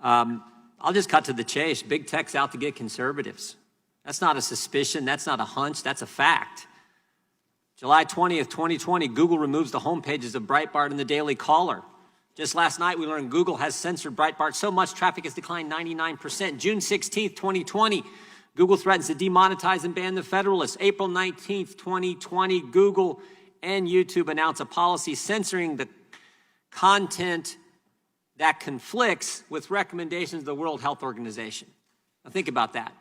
I'll just cut to the chase. Big tech's out to get conservatives. That's not a suspicion. That's not a hunch. That's a fact. July 20th, 2020, Google removes the homepages of Breitbart and the Daily Caller. Just last night, we learned Google has censored Breitbart so much traffic has declined 99%. June 16th, 2020, Google threatens to demonetize and ban the Federalist. April 19th, 2020, Google and YouTube announce a policy censoring the content that conflicts with recommendations of the World Health Organization. Now think about that.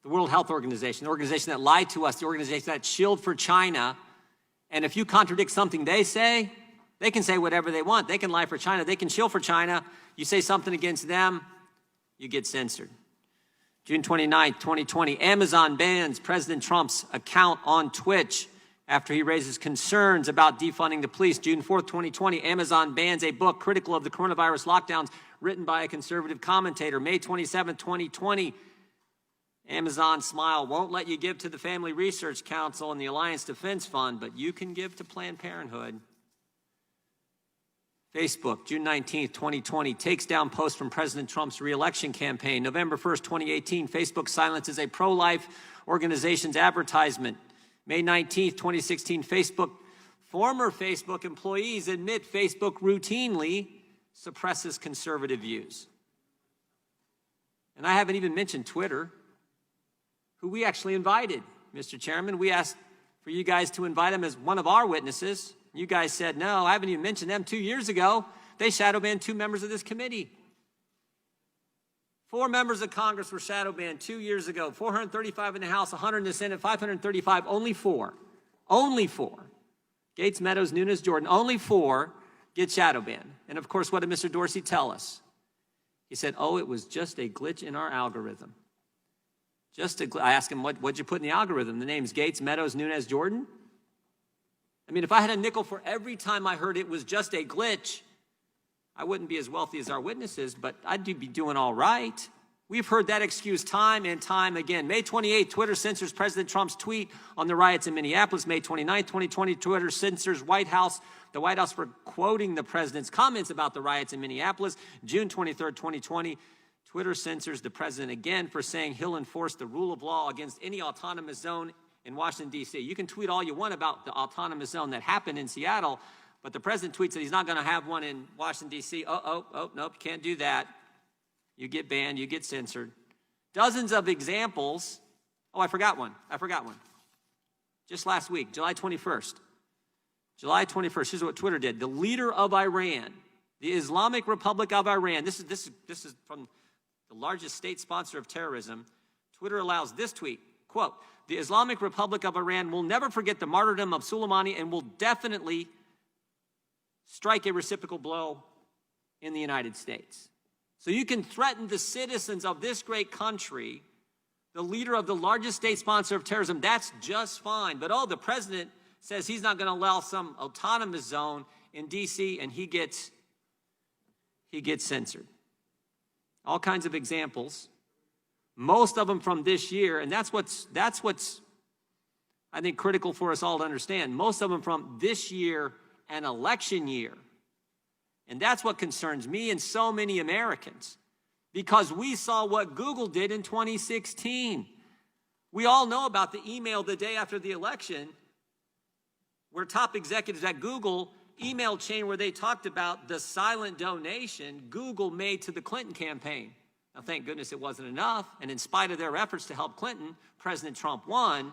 The World Health Organization, the organization that lied to us, the organization that shilled for China. And if you contradict something they say, they can say whatever they want. They can lie for China. They can shill for China. You say something against them, you get censored. June 29th, 2020, Amazon bans President Trump's account on Twitch after he raises concerns about defunding the police. June 4th, 2020, Amazon bans a book critical of the coronavirus lockdowns written by a conservative commentator. May 27th, 2020, Amazon Smile won't let you give to the Family Research Council and the Alliance Defense Fund, but you can give to Planned Parenthood. Facebook, June 19th, 2020, takes down posts from President Trump's re-election campaign. November 1st, 2018, Facebook silences a pro-life organization's advertisement. May 19th, 2016, former Facebook employees admit Facebook routinely suppresses conservative views. And I haven't even mentioned Twitter, who we actually invited, Mr. Chairman. We asked for you guys to invite them as one of our witnesses. You guys said, no, I haven't even mentioned them. 2 years ago, they shadow banned 2 members of this committee. 4 members of Congress were shadow banned 2 years ago. 435 in the House, 100 in the Senate, 535, only 4. Only 4. Gates, Meadows, Nunes, Jordan, only 4 get shadow banned. And of course, what did Mr. Dorsey tell us? He said, oh, it was just a glitch in our algorithm. I asked him, what'd you put in the algorithm? The names Gates, Meadows, Nunes, Jordan? I mean, if I had a nickel for every time I heard it was just a glitch, I wouldn't be as wealthy as our witnesses, but I'd be doing all right. We've heard that excuse time and time again. May 28th, Twitter censors President Trump's tweet on the riots in Minneapolis. May 29th, 2020, Twitter censors the White House for quoting the president's comments about the riots in Minneapolis. June 23rd, 2020, Twitter censors the president again for saying he'll enforce the rule of law against any autonomous zone in Washington, D.C. You can tweet all you want about the autonomous zone that happened in Seattle, but the president tweets that he's not going to have one in Washington, D.C. Nope, you can't do that. You get banned, you get censored. Dozens of examples. Oh, I forgot one. Just last week, July 21st. Here's what Twitter did. The leader of Iran, the Islamic Republic of Iran, this is from the largest state sponsor of terrorism. Twitter allows this tweet, quote, the Islamic Republic of Iran will never forget the martyrdom of Soleimani and will definitely strike a reciprocal blow in the United States. So you can threaten the citizens of this great country, the leader of the largest state sponsor of terrorism, that's just fine. But the president says he's not going to allow some autonomous zone in D.C. and he gets censored. All kinds of examples. Most of them from this year, and that's what's I think critical for us all to understand. Most of them from this year and election year. And that's what concerns me and so many Americans, because we saw what Google did in 2016. We all know about the email the day after the election where top executives at Google email chain where they talked about the silent donation Google made to the Clinton campaign. Now, thank goodness it wasn't enough, and in spite of their efforts to help Clinton, President Trump won.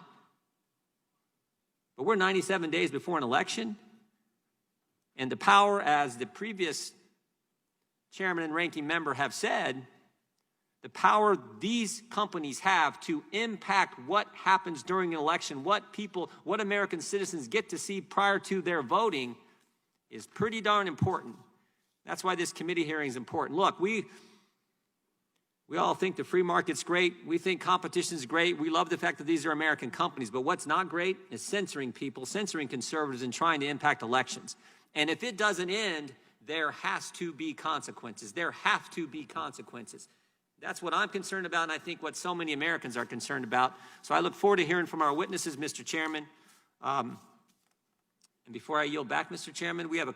But we're 97 days before an election, and the power, as the previous chairman and ranking member have said, the power these companies have to impact what happens during an election, what American citizens get to see prior to their voting is pretty darn important. That's why this committee hearing is important. Look, we all think the free market's great. We think competition's great. We love the fact that these are American companies. But what's not great is censoring people, censoring conservatives, and trying to impact elections. And if it doesn't end, there has to be consequences. There have to be consequences. That's what I'm concerned about, and I think what so many Americans are concerned about. So I look forward to hearing from our witnesses, Mr. Chairman. And before I yield back, Mr. Chairman, we have a